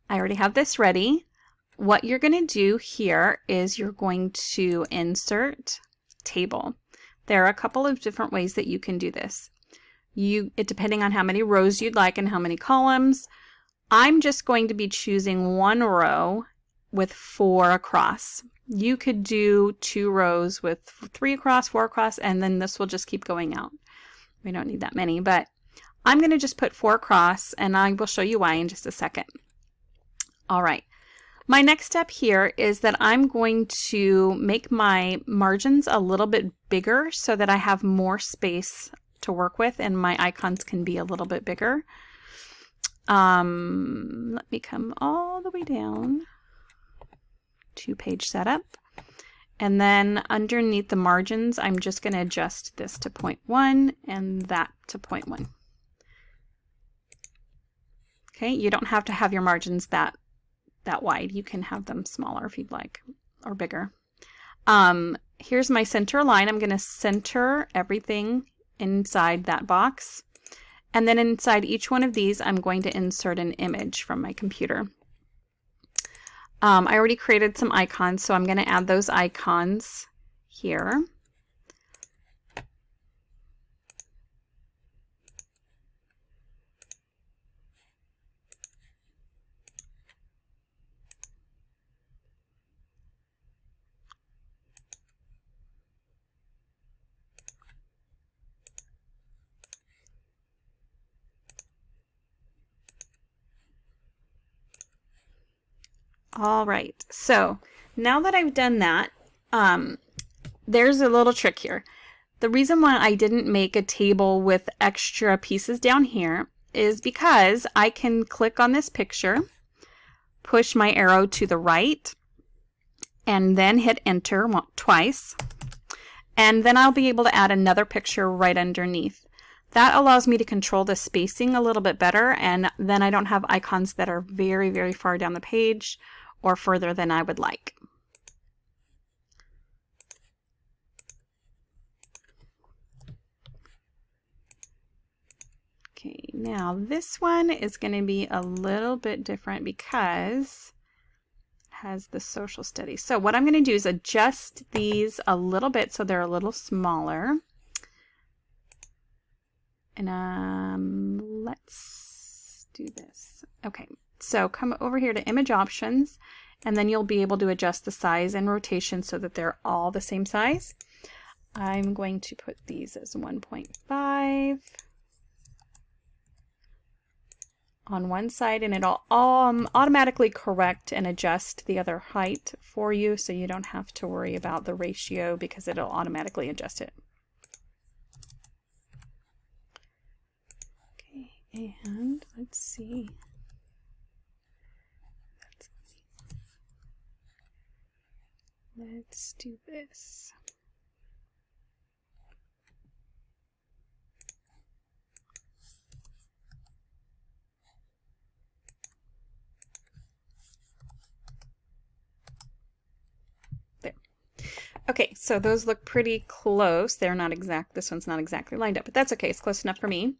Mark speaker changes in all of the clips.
Speaker 1: I already have this ready. What you're going to do here is you're going to insert table. There are a couple of different ways that you can do this. Depending on how many rows you'd like and how many columns. I'm just going to be choosing one row with 4 across. You could do 2 rows with 3 across, 4 across, and then this will just keep going out. We don't need that many, but I'm going to just put 4 across, and I will show you why in just a second. All right. My next step here is that I'm going to make my margins a little bit bigger so that I have more space to work with and my icons can be a little bit bigger. Let me come all the way down to page setup. And then underneath the margins, I'm just going to adjust this to 0.1 and that to 0.1. Okay, you don't have to have your margins that wide. You can have them smaller if you'd like, or bigger. Here's my center line. I'm going to center everything inside that box. And then inside each one of these, I'm going to insert an image from my computer. I already created some icons, so I'm going to add those icons here. All right, so now that I've done that, there's a little trick here. The reason why I didn't make a table with extra pieces down here is because I can click on this picture, push my arrow to the right, and then hit enter twice, and then I'll be able to add another picture right underneath. That allows me to control the spacing a little bit better, and then I don't have icons that are very, very far down the page or further than I would like. Okay, now this one is going to be a little bit different because it has the social studies. So what I'm going to do is adjust these a little bit so they're a little smaller. And let's do this. Okay, so come over here to image options, and then you'll be able to adjust the size and rotation so that they're all the same size. I'm going to put these as 1.5 on one side, and it'll automatically correct and adjust the other height for you, so you don't have to worry about the ratio because it'll automatically adjust it. And let's see. Let's do this. There. Okay, so those look pretty close. They're not exact. This one's not exactly lined up, but that's okay. It's close enough for me.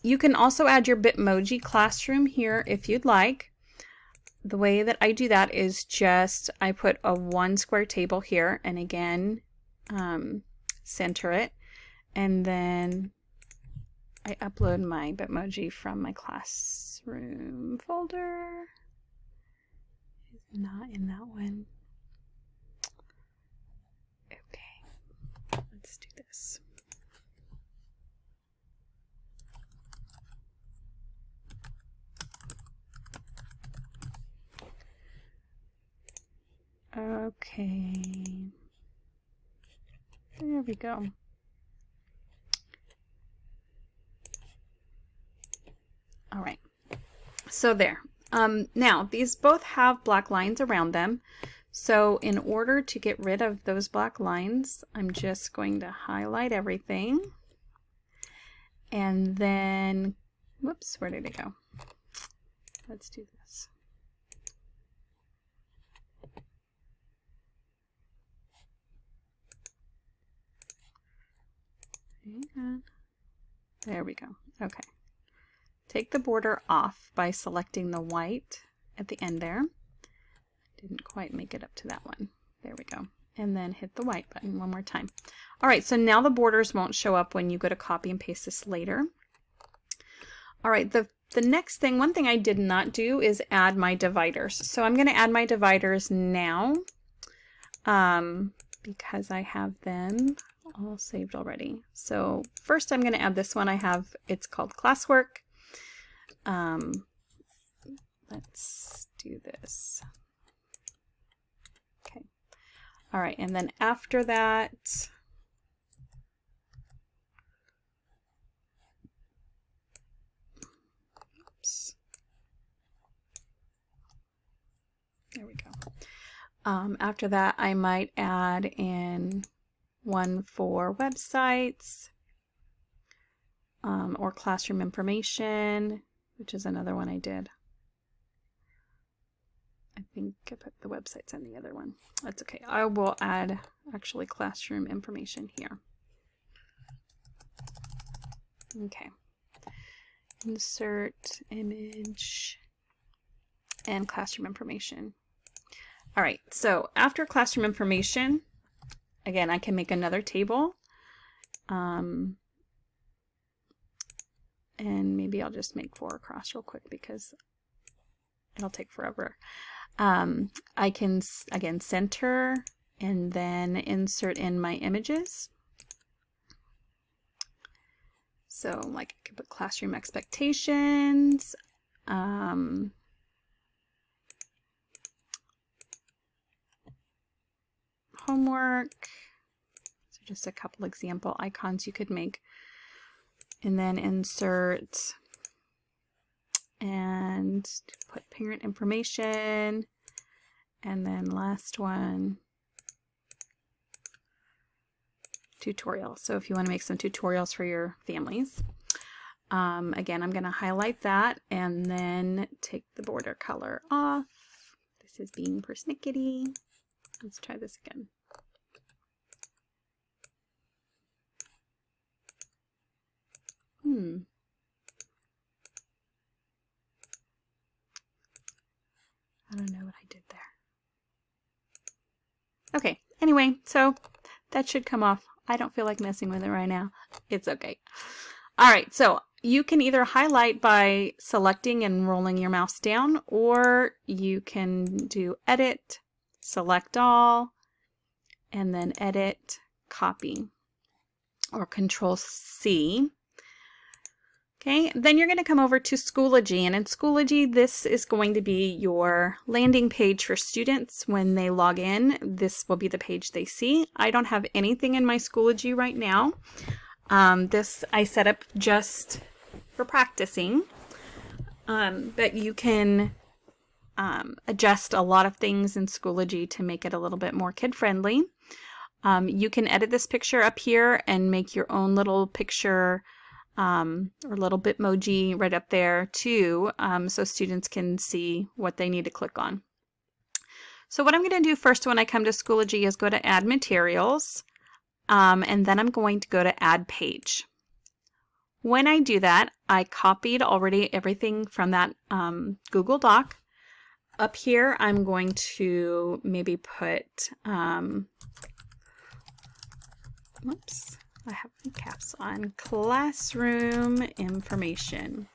Speaker 1: You can also add your bitmoji classroom here if you'd like. The way that I do that is just I put a 1 square table here, and again center it, and then I upload my bitmoji from my classroom folder. It's not in that one. Okay, let's do this. Okay, there we go. All right, so there. Now these both have black lines around them, so in order to get rid of those black lines, I'm just going to highlight everything, and then, whoops, where did it go? Let's do this. Hang on. There we go. Okay. take the border off by selecting the white at the end there. Didn't quite make it up to that one. There we go. And then hit the white button one more time. All right, so now the borders won't show up when you go to copy and paste this later. All right, the next thing, one thing I did not do is add my dividers. So I'm going to add my dividers now because I have them all saved already. So first I'm going to add this one. It's called classwork. Let's do this. Okay. All right, and then after that, oops. There we go. After that, I might add in one for websites or classroom information, which is another one I did. I think I put the websites on the other one. That's okay. I will add actually classroom information here. Okay. Insert image and classroom information. All right, so after classroom information, again, I can make another table. And maybe I'll just make 4 across real quick because it'll take forever. I can, again, center and then insert in my images. So like I could put classroom expectations, homework, so just a couple example icons you could make, and then insert and put parent information, and then last one, tutorial. So if you want to make some tutorials for your families. Again, I'm going to highlight that and then take the border color off. This is being persnickety. Let's try this again. I don't know what I did there. Okay, anyway, so that should come off. I don't feel like messing with it right now. It's okay. All right, so you can either highlight by selecting and rolling your mouse down, or you can do edit, select all, and then edit, copy, or Control C. Okay, then you're going to come over to Schoology, and in Schoology, this is going to be your landing page for students. When they log in, this will be the page they see. I don't have anything in my Schoology right now. This I set up just for practicing, but you can adjust a lot of things in Schoology to make it a little bit more kid-friendly. You can edit this picture up here and make your own little picture or little bitmoji right up there too, so students can see what they need to click on. So what I'm going to do first when I come to Schoology is go to Add Materials, and then I'm going to go to Add Page. When I do that, I copied already everything from that Google Doc. Up here, I'm going to maybe put, whoops. I have caps on, classroom information.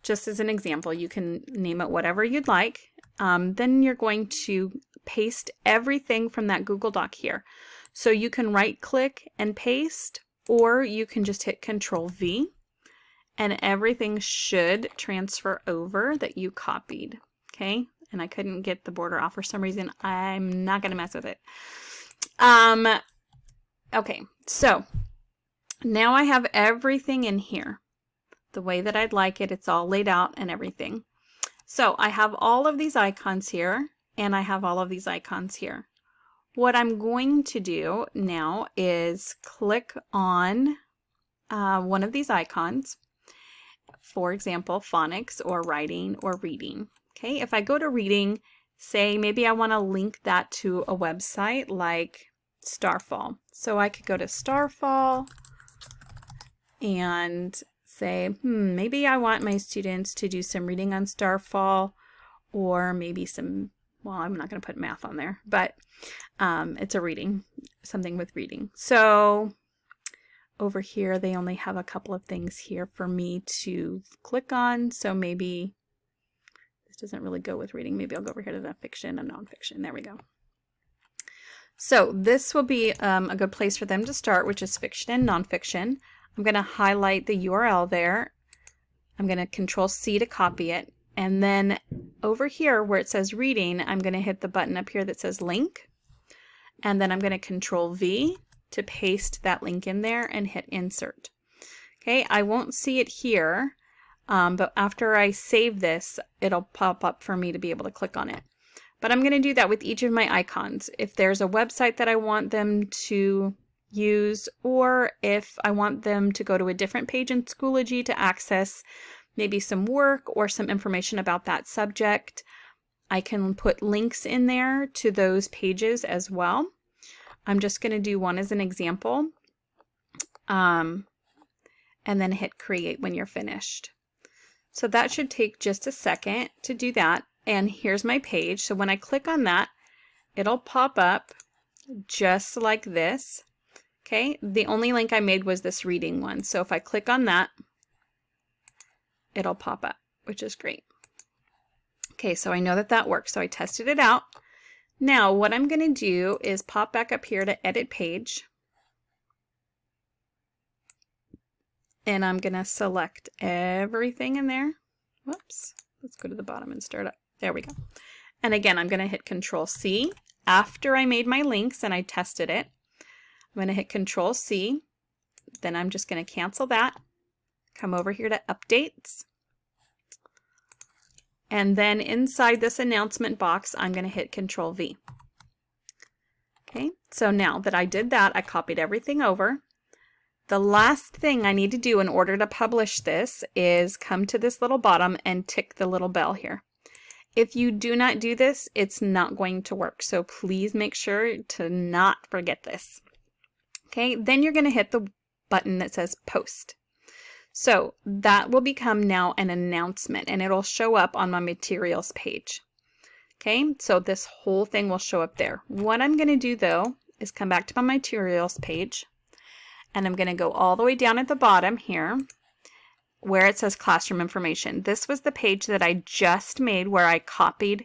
Speaker 1: Just as an example, you can name it whatever you'd like. Then you're going to paste everything from that Google Doc here. So you can right click and paste, or you can just hit Control V, and everything should transfer over that you copied. Okay, and I couldn't get the border off for some reason. I'm not going to mess with it. Okay, so now I have everything in here the way that I'd like it. It's all laid out and everything. So I have all of these icons here, and I have all of these icons here. What I'm going to do now is click on one of these icons, for example, phonics or writing or reading. Okay, if I go to reading, say maybe I want to link that to a website like Starfall. So I could go to Starfall and say, maybe I want my students to do some reading on Starfall, or maybe some, well, I'm not going to put math on there, but it's a reading, something with reading. So over here, they only have a couple of things here for me to click on. So maybe this doesn't really go with reading. Maybe I'll go over here to the fiction and nonfiction. There we go. So this will be a good place for them to start, which is fiction and nonfiction. I'm going to highlight the URL there. I'm going to Control-C to copy it. And then over here where it says reading, I'm going to hit the button up here that says link. And then I'm going to Control-V to paste that link in there and hit insert. Okay, I won't see it here, but after I save this, it'll pop up for me to be able to click on it. But I'm going to do that with each of my icons. If there's a website that I want them to use, or if I want them to go to a different page in Schoology to access maybe some work or some information about that subject, I can put links in there to those pages as well. I'm just going to do one as an example, and then hit create when you're finished. So that should take just a second to do that. And here's my page. So when I click on that, it'll pop up just like this. Okay, the only link I made was this reading one. So if I click on that, it'll pop up, which is great. Okay, so I know that that works. So I tested it out. Now what I'm going to do is pop back up here to edit page. And I'm going to select everything in there. Whoops. Let's go to the bottom and start up. There we go. And again, I'm going to hit Control-C. After I made my links and I tested it, I'm going to hit Control-C. Then I'm just going to cancel that. Come over here to Updates. And then inside this announcement box, I'm going to hit Control-V. Okay, so now that I did that, I copied everything over. The last thing I need to do in order to publish this is come to this little bottom and tick the little bell here. If you do not do this, it's not going to work. So please make sure to not forget this. Okay, then you're going to hit the button that says Post. So that will become now an announcement, and it'll show up on my materials page. Okay, so this whole thing will show up there. What I'm going to do though is come back to my materials page, and I'm going to go all the way down at the bottom here where it says classroom information. This was the page that I just made where I copied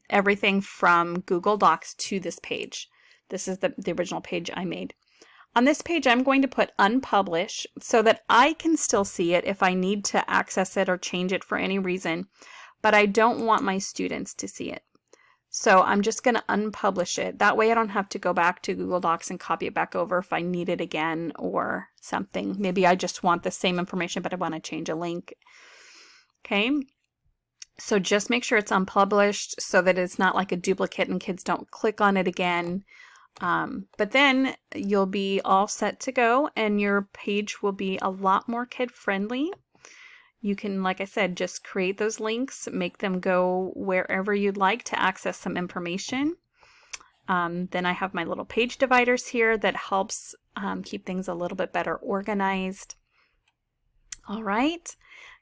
Speaker 1: everything from Google Docs to this page. This is the original page I made. On this page, I'm going to put unpublish so that I can still see it if I need to access it or change it for any reason, but I don't want my students to see it. So I'm just going to unpublish it. That way I don't have to go back to Google Docs and copy it back over if I need it again or something. Maybe I just want the same information, but I want to change a link. Okay. So just make sure it's unpublished so that it's not like a duplicate and kids don't click on it again. But then you'll be all set to go and your page will be a lot more kid friendly. You can, like I said, just create those links, make them go wherever you'd like to access some information. Then I have my little page dividers here that helps keep things a little bit better organized. All right.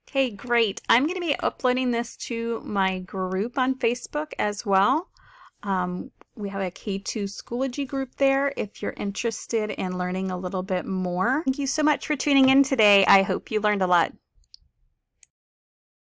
Speaker 1: Okay, great. I'm going to be uploading this to my group on Facebook as well. We have a K2 Schoology group there if you're interested in learning a little bit more. Thank you so much for tuning in today. I hope you learned a lot.